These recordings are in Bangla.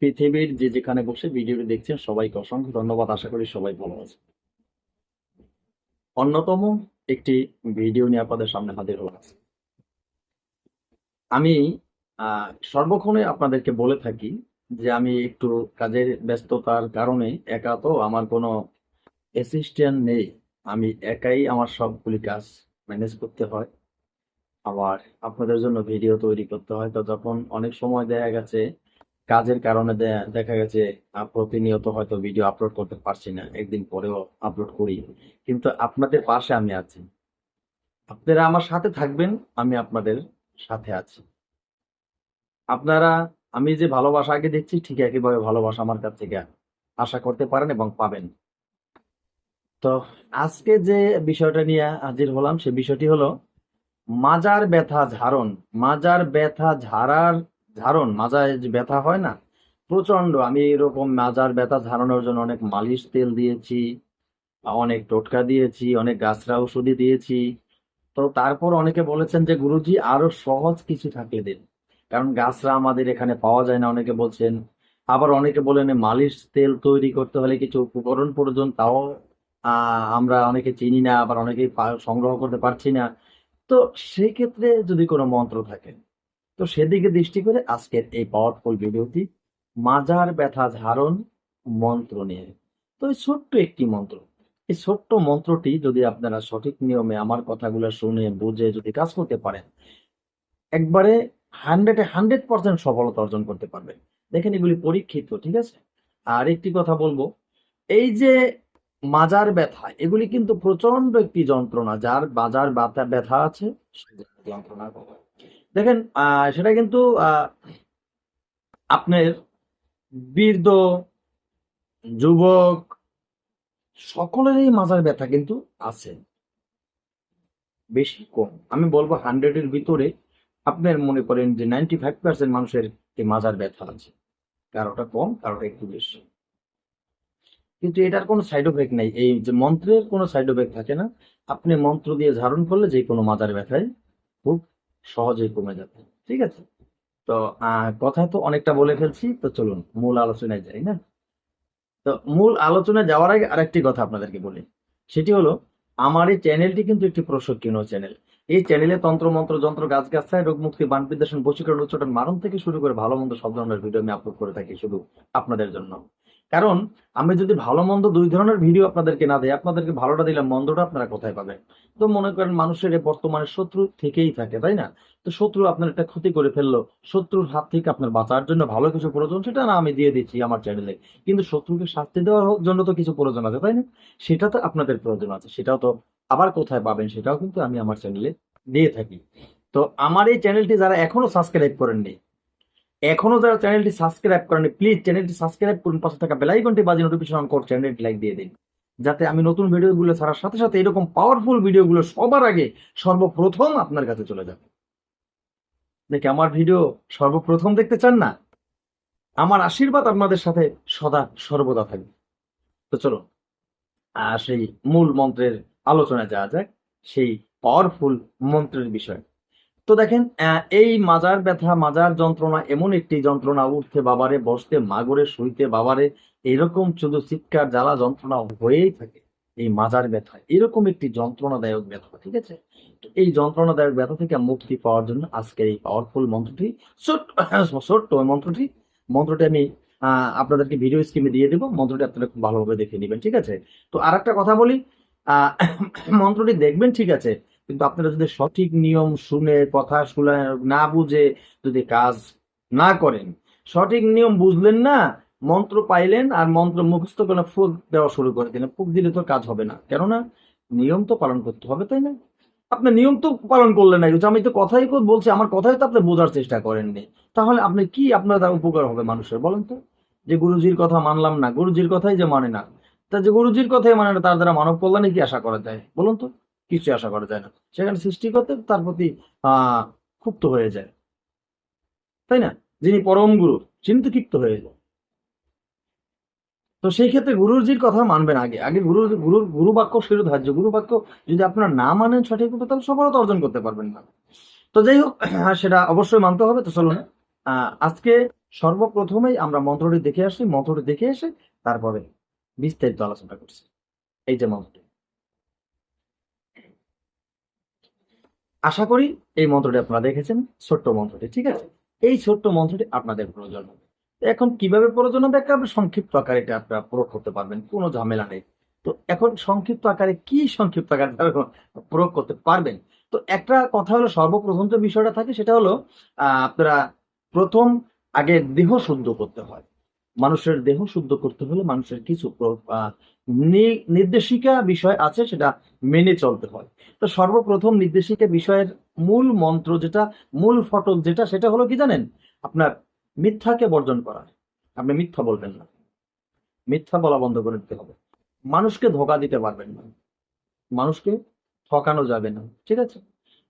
পৃথিবীর যে যেখানে বসে ভিডিওটি দেখছেন সবাইকে অসংখ্য ধন্যবাদ। আশা করি সবাই ভালো আছে। অন্যতম একটি ভিডিও নিয়ে আপনাদের সামনে হাজির হলাম। আমি সর্বক্ষণে আপনাদেরকে বলে থাকি যে আমি একটু কাজের ব্যস্ততার কারণে একা, তো আমার কোনো অ্যাসিস্ট্যান্ট নেই। আমি একাই আমার সবগুলি কাজ ম্যানেজ করতে হয়। আবার আপনাদের জন্য ভিডিও তৈরি করতে হয়। তো যখন অনেক সময় দেখা গেছে কাজের কারণে দেখা গেছে প্রতিনিয়ত হয়তো ভিডিও আপলোড করতে পারছি না, একদিন পরেও আপলোড করি, কিন্তু আপনাদের পাশে আমি আছি। আপনারা আমার সাথে থাকবেন, আমি আপনাদের সাথে আছি। আপনারা আমি যে ভালোবাসা আগে দেখছি ঠিক একইভাবে ভালোবাসা আমার কাছ থেকে আশা করতে পারেন এবং পাবেন। তো আজকে যে বিষয়টা নিয়ে হাজির হলাম সে বিষয়টি হলো মাজার ব্যথা ঝাড়ন। মাজার ব্যথা ঝাড়ন মাজায় যে ব্যথা হয় না প্রচন্ড, আমি এরকম মাজার ব্যথা ঝাড়ানোর জন্য অনেক মালিশ তেল দিয়েছি, অনেক টোটকা দিয়েছি, অনেক গাছরা ওষুধই দিয়েছি। তো তারপর অনেকে বলেছেন যে গুরুজি আরো সহজ কিছু থাকলে দিন, কারণ গাছরা আমাদের এখানে পাওয়া যায় না, অনেকে বলছেন। আবার অনেকে বলেন মালিশ তেল তৈরি করতে হলে কিছু উপকরণ প্রয়োজন, তাও আমরা অনেকে চিনি না, আবার অনেকে সংগ্রহ করতে পারছি না। তো সেই ক্ষেত্রে যদি কোনো মন্ত্র থাকে, তো সেদিকে দৃষ্টি করে আজকের এই পাওয়ারফুল ভিডিওটি মাজার ব্যথা ঝাড়ন মন্ত্র নিয়ে। তো এই ছোট্ট একটি মন্ত্র, এই ছোট্ট মন্ত্রটি যদি আপনারা সঠিক নিয়মে আমার কথাগুলো শুনে বুঝে যদি কাজ করতে পারেন, একবারে 100% সফলতা অর্জন করতে পারবেন। দেখেন এগুলি পরীক্ষিত, ঠিক আছে? আর একটি কথা বলবো, এই যে মাজার ব্যথা এগুলি কিন্তু প্রচন্ড একটি যন্ত্রণা, যার মাজার ব্যথা ব্যথা আছে সে যন্ত্রণা পাবে। দেখেন সেটা কিন্তু আপনার বৃদ্ধ, যুবক সকলেরই মাজার ব্যথা কিন্তু আছে, বেশি কম আমি বলবো 100-এর ভিতরে আপনার মনে করেন যে 95% মানুষের এই মাজার ব্যথা আছে। কারোটা কম, কারোটা একটু বেশি, কিন্তু এটার কোনো সাইড এফেক্ট নাই। এই যে মন্ত্রের কোনো সাইড এফেক্ট থাকে না। আপনি মন্ত্র দিয়ে ধারণ করলে যে কোনো মাজার ব্যথায় খুব সহজেই কমে যাবে, ঠিক আছে? তো কথা তো অনেকটা বলে ফেলছি, তো চলুন মূল আলোচনায় যাই না। তো মূল আলোচনায় যাওয়ার আগে আরেকটি কথা আপনাদেরকে বলি, সেটি হলো আমার এই চ্যানেলটি কিন্তু একটি প্রশিক্ষণীয় চ্যানেল। এই চ্যানেলে তন্ত্র মন্ত্র যন্ত্র গাছগাছায় রোগ মুক্তি বান বিদ্বেষণ বশীকরণ উচ্চাটন মারণ থেকে শুরু করে ভালো মন্দ সব ধরনের ভিডিও আমি আপলোড করে থাকি শুধু আপনাদের জন্য। কারণ আমি যদি ভালো মন্দ দুই ধরনের ভিডিও আপনাদেরকে না দেয়, আপনাদেরকে ভালোটা দিলাম মন্দটা আপনারা কোথায় পাবেন? তো মনে করেন মানুষের বর্তমানে শত্রু থেকেই থাকে, তাই না? তো শত্রু আপনার একটা ক্ষতি করে ফেললো, শত্রুর হাত থেকে আপনার বাঁচার জন্য ভালো কিছু প্রয়োজন, সেটা না আমি দিয়ে দিচ্ছি আমার চ্যানেলে। কিন্তু শত্রুকে শাস্তি দেওয়ার জন্য তো কিছু প্রয়োজন আছে, তাই না? সেটা তো আপনাদের প্রয়োজন আছে, সেটাও তো আবার কোথায় পাবেন সেটাও কিন্তু আমি আমার চ্যানেলে দিয়ে থাকি। তো আমার এই চ্যানেলটি যারা এখনো সাবস্ক্রাইব করেননি, এখনো যারা চ্যানেলটি সাবস্ক্রাইব করেননি, প্লিজ চ্যানেলটি সাবস্ক্রাইব করুন, পাশে থাকা বেল আইকনটি বাজিয়ে নোটিফিকেশন কোড চ্যানেলটি লাইক দিয়ে দিন, যাতে আমি নতুন ভিডিওগুলো ছাড়ার সাথে সাথে এরকম পাওয়ারফুল ভিডিওগুলো সবার আগে সর্বপ্রথম আপনার কাছে চলে যাবে। দেখে আমার ভিডিও সর্বপ্রথম দেখতে চান না? আমার আশীর্বাদ আপনাদের সাথে সদা সর্বদা থাকবে। তো চলো সেই মূল মন্ত্রের আলোচনায় যাওয়া যাক, সেই পাওয়ারফুল মন্ত্রের বিষয়। তো দেখেন এই মাজার ব্যথা, মাজার যন্ত্রণা এমন একটি যন্ত্রণা, উঠতে বাবারে, বসতে মাগরে, শুইতে বাবারে, এরকম শুধু চিৎকার জ্বালা যন্ত্রণা হয়েই থাকে। এই মাজার ব্যথা এরকম একটি যন্ত্রণাদায়ক ব্যথা, ঠিক আছে? তো এই যন্ত্রণাদায়ক ব্যথা থেকে মুক্তি পাওয়ার জন্য আজকের এই পাওয়ারফুল মন্ত্রটি, ছোট্ট ছোট্ট মন্ত্রটি আমি আপনাদেরকে ভিডিও স্ক্রিনে দিয়ে দেবো। মন্ত্রটি আপনারা খুব ভালোভাবে দেখে নেবেন, ঠিক আছে? তো আর একটা কথা বলি, আহ মন্ত্রটি দেখবেন ঠিক আছে, কিন্তু আপনারা যদি সঠিক নিয়ম শুনে কথা শুনে না বুঝে যদি কাজ না করেন, সঠিক নিয়ম বুঝলেন না, মন্ত্র পাইলেন আর মন্ত্র মুখস্থ করে ফুক দেওয়া শুরু করে দিলেন, ফুক দিলে তো কাজ হবে না, কেননা নিয়ম তো পালন করতে হবে, তাই না? আপনি নিয়ম তো পালন করলেন না, আমি তো কথাই বলছি, আমার কথাই তো আপনি বোঝার চেষ্টা করেননি, তাহলে আপনি কি আপনার দ্বারা উপকার হবে মানুষের, বলেন তো? যে গুরুজির কথা মানলাম না, গুরুজির কথাই যে মানে না, তা যে গুরুজির কথাই মানে না তার দ্বারা মানব কল্যাণে কি আশা করা যায় বলুন তো? কিছু আশা করা যায় না। সেখানে সৃষ্টিকর্তা তার প্রতি ক্ষুব্ধ হয়ে যায়, তাই না? যিনি পরম গুরু তিনি তো ক্ষিপ্ত হয়ে যায়। তো সেই ক্ষেত্রে গুরুজির কথা মানবেন, আগে আগে গুরু বাক্য শিরোধার্য, গুরু বাক্য যদি আপনারা না মানেন সঠিক মতো, তাহলে সফলতা অর্জন করতে পারবেন না। তো যাই হোক সেটা অবশ্যই মানতে হবে। তো চলুন আজকে সর্বপ্রথমেই আমরা মন্ত্রটি দেখে আসি, মন্ত্রটি দেখে এসে তারপরে বিস্তারিত আলোচনা করছি। এই যে মন্ত্রটি, আশা করি এই মন্ত্রটি আপনারা দেখেছেন, ছোট্ট মন্ত্রটি, ঠিক আছে? এই ছোট্ট মন্ত্রটি আপনাদের প্রয়োজন হবে। এখন কিভাবে প্রয়োজন হবে? আপনি সংক্ষিপ্ত আকারে এটা আপনারা প্রয়োগ করতে পারবেন, কোনো ঝামেলা নেই। তো এখন সংক্ষিপ্ত আকারে কি সংক্ষিপ্ত আকারে প্রয়োগ করতে পারবেন? তো একটা কথা হলো, সর্বপ্রথম যে বিষয়টা থাকে সেটা হলো আপনারা প্রথম আগে দেহ শুদ্ধ করতে হয়। মানুষের দেহ শুদ্ধ করতে হলে মানুষের কিছু নির্দেশিকা বিষয় আছে, সেটা মেনে চলতে হয়। তো সর্বপ্রথম নির্দেশিকা বিষয়ের মূল মন্ত্র যেটা, মূল ফটক যেটা, সেটা হলো কি জানেন? আপনার মিথ্যাকে বর্জন করা। আপনি মিথ্যা বলবেন না, মিথ্যা বলা বন্ধ করে দিতে হবে। মানুষকে ধোকা দিতে পারবেন না, মানুষকে ঠকানো যাবে না, ঠিক আছে?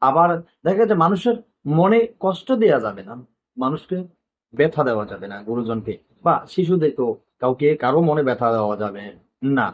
আবার দেখা যাচ্ছে মানুষের মনে কষ্ট দেওয়া যাবে না, মানুষকে ব্যথা দেওয়া যাবে না, গুরুজনকে বা শিশুদেরকেও কাউকে কারো মনে ব্যথা দেওয়া যাবে না।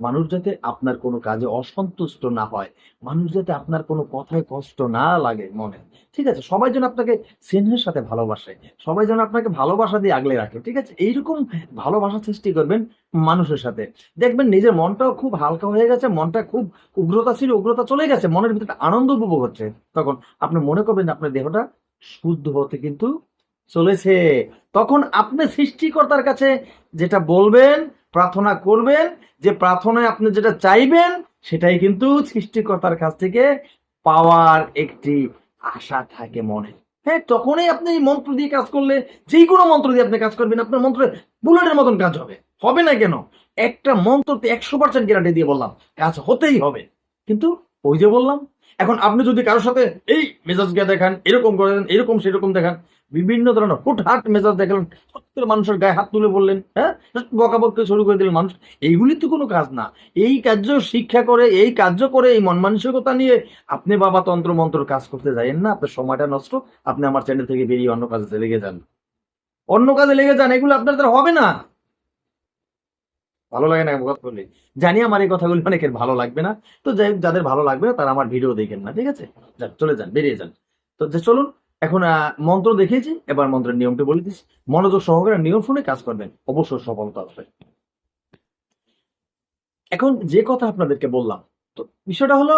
মানুষ যাতে আপনার কোনো কাজে অসন্তুষ্ট না হয়, মানুষ যাতে আপনার কোনো কথায় কষ্ট না লাগে মনে, ঠিক আছে? সবাই যেন আপনাকে স্নেহের সাথে ভালোবাসে, সবাই যেন আপনাকে ভালোবাসা দিয়ে আগলে রাখে, ঠিক আছে? এইরকম ভালোবাসা সৃষ্টি করবেন মানুষের সাথে। দেখবেন নিজের মনটাও খুব হালকা হয়ে গেছে, মনটা খুব উগ্রতা ছিল, উগ্রতা চলে গেছে, মনের ভিতরে আনন্দ উপভোগ হচ্ছে। তখন আপনি মনে করবেন যে আপনার দেহটা শুদ্ধ হতে কিন্তু চলেছে। তখন আপনি সৃষ্টিকর্তার কাছে যেটা বলবেন, প্রার্থনা করবেন, যে প্রার্থনায় আপনি যেটা চাইবেন, সেটাই কিন্তু সৃষ্টিকর্তার কাছ থেকে পাওয়ার একটি আশা থাকে মনে। হ্যাঁ, তখনই আপনি এই মন্ত্র দিয়ে কাজ করলে, যে কোনো মন্ত্র দিয়ে আপনি কাজ করবেন, আপনার মন্ত্রে বুলেটের মতন কাজ হবে। হবে না কেন? একটা মন্ত্রতে 100% গ্যারান্টি দিয়ে বললাম, কাজ হতেই হবে। কিন্তু ওই যে বললাম, এখন আপনি যদি কারোর সাথে এই মেজাজ গিয়ে দেখান, এরকম করেন, এরকম সেরকম দেখান, বিভিন্ন ধরনের হুটহাট মেজাজ দেখালেন, মানুষের গায়ে হাত তুলে বললেন, হ্যাঁ, বকাবকি শুরু করে দিলেন, মানুষ, এইগুলি তো কোনো কাজ না। এই কার্য শিক্ষা করে, এই কার্য করে, এই মন মানসিকতা নিয়ে আপনি বাবা তন্ত্র মন্ত্র কাজ করতে যাইেন না, আপনার সময়টা নষ্ট। আপনি আমার চ্যানেল থেকে বেরিয়ে অন্য কাজে লেগে যান, অন্য কাজে লেগে যান, এগুলো আপনার দ্বারা হবে না। ভালো লাগে না কথা বললে, জানি আমার এই কথাগুলো অনেকের ভালো লাগবে না। তো যাই হোক, যাদের ভালো লাগবে না তারা আমার ভিডিও দেখেন না, ঠিক আছে? যান, চলে যান, বেরিয়ে যান। তো যে চলুন, এখন মন্ত্র দেখিয়েছি, এবার মন্ত্রের নিয়মটি বলে দিচ্ছি। মনোযোগ সহকারে নিয়ম শুনে কাজ করবেন, অবশ্যই সফলতা আসবে। এখন যে কথা আপনাদেরকে বললাম, তো বিষয়টা হলো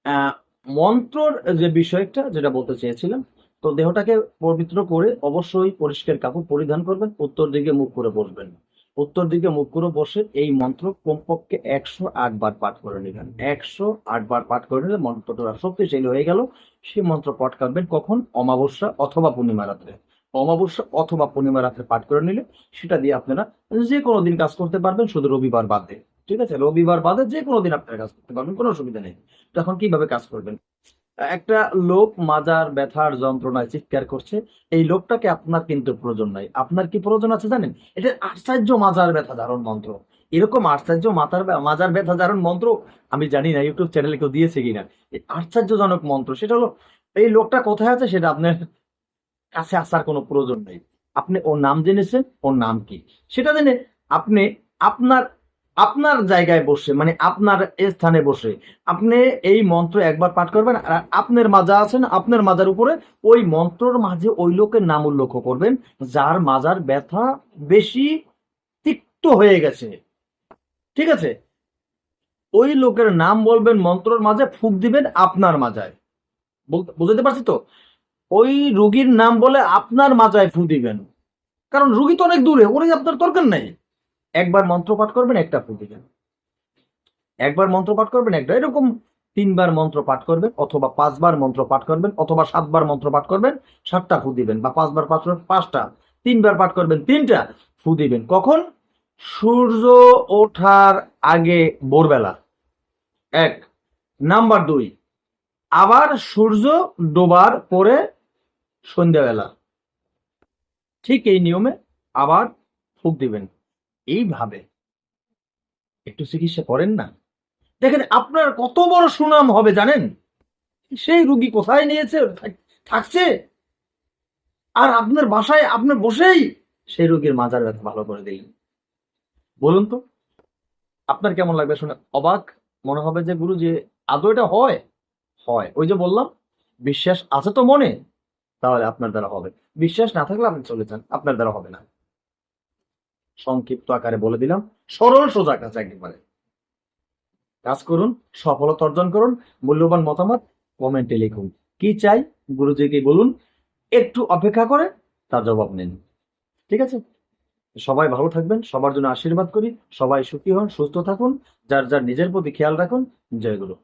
আহ মন্ত্রর যে বিষয়টা যেটা বলতে চেয়েছিলাম, তো দেহটাকে পবিত্র করে অবশ্যই পরিষ্কার কাপড় পরিধান করবেন, উত্তর দিকে মুখ করে বসবেন। উত্তর দিকে মুখ করে বসে এই মন্ত্র কমপক্ষে 108 বার পাঠ করে নেবেন। 108 বার পাঠ করে নিলে মন্ত্রটা শক্তিশালী হয়ে গেল। সেই মন্ত্র পাঠ করবেন কখন? অমাবস্যা অথবা পূর্ণিমা রাত্রে। অমাবস্যা অথবা পূর্ণিমা রাত্রে পাঠ করে নিলে সেটা দিয়ে আপনারা যে কোনো দিন কাজ করতে পারবেন, শুধু রবিবার বাদে, ঠিক আছে? রবিবার বাদে যে কোনো দিন আপনারা কাজ করতে পারবেন, কোনো অসুবিধা নেই। তখন কিভাবে কাজ করবেন? একটা লোক মাজার ব্যথার যন্ত্রণায় চিৎকার করছে, এই লোকটাকে আপনার কিন্তু প্রয়োজন নাই। আপনার কি প্রয়োজন আছে জানেন? এটা আশ্চর্য মাজার ব্যথা ধারণ মন্ত্র। এরকম আশ্চর্য মাজার ব্যথা ধারণ মন্ত্র আমি জানি না ইউটিউব চ্যানেলে কেউ দিয়েছে কিনা। এই আশ্চর্যজনক মন্ত্র, সেটা হলো, এই লোকটা কোথায় আছে সেটা আপনার কাছে আসার কোনো প্রয়োজন নেই। আপনি ওর নাম জেনেছেন, ওর নাম কি সেটা জেনে আপনি আপনার আপনার জায়গায় বসে, মানে আপনার স্থানে বসে আপনি এই মন্ত্র একবার পাঠ করবেন। আর আপনার মাজা আছেন, আপনার মাজার উপরে ওই মন্ত্রর মাঝে ওই লোকের নাম উল্লেখ করবেন, যার মাজার ব্যথা বেশি তিক্ত হয়ে গেছে, ঠিক আছে? ওই লোকের নাম বলবেন, মন্ত্রর মাঝে ফুঁক দিবেন আপনার মাজায়। বুঝতে পারছি তো? ওই রুগীর নাম বলে আপনার মাজায় ফু দিবেন, কারণ রুগী তো অনেক দূরে, ওরে আপনার দরকার নেই। একবার মন্ত্র পাঠ করবেন, একটা ফু দিবেন। একবার মন্ত্র পাঠ করবেন, একটা, এরকম 3 বার মন্ত্র পাঠ করবেন, অথবা 5 বার মন্ত্র পাঠ করবেন, অথবা 7 বার মন্ত্র পাঠ করবেন, 7টা ফু দিবেন, বা 5 বার পাঠ করবেন, 5টা, 3 বার পাঠ করবেন, 3টা ফু দিবেন। কখন? সূর্য ওঠার আগে, ভোরবেলা, 1 নাম্বার 2, আবার সূর্য ডোবার পরে সন্ধ্যাবেলা। ঠিক এই নিয়মে আবার ফুঁক দিবেন। এইভাবে একটু চিকিৎসা করেন না, দেখেন আপনার কত বড় সুনাম হবে জানেন? সেই রুগী কোথায় নিয়েছে থাকছে, আর আপনার বাসায় আপনি বসেই সেই রুগীর মাজার ব্যথা ভালো করে দিলেন। বলুন তো আপনার কেমন লাগবে শুনে? অবাক মনে হবে যে গুরু, যে আদৌ এটা হয়? হয়, ওই যে বললাম, বিশ্বাস আছে তো মনে, তাহলে আপনার দ্বারা হবে। বিশ্বাস না থাকলে আপনি চলে যান, আপনার দ্বারা হবে না। সংক্ষিপ্ত আকারে বলে দিলাম, সরল সোজা কাজ একেবারে। কাজ করুন, সফলতা অর্জন করুন। মূল্যবান মতামত কমেন্টে লিখুন। কি চাই গুরুজিকে বলুন, একটু অপেক্ষা করে তার জবাব নিন। ঠিক আছে? সবাই ভালো থাকবেন, সবার জন্য আশীর্বাদ করি। সবাই সুখী হন, সুস্থ থাকুন। যার যার নিজের প্রতি খেয়াল রাখুন। জয় গুরু।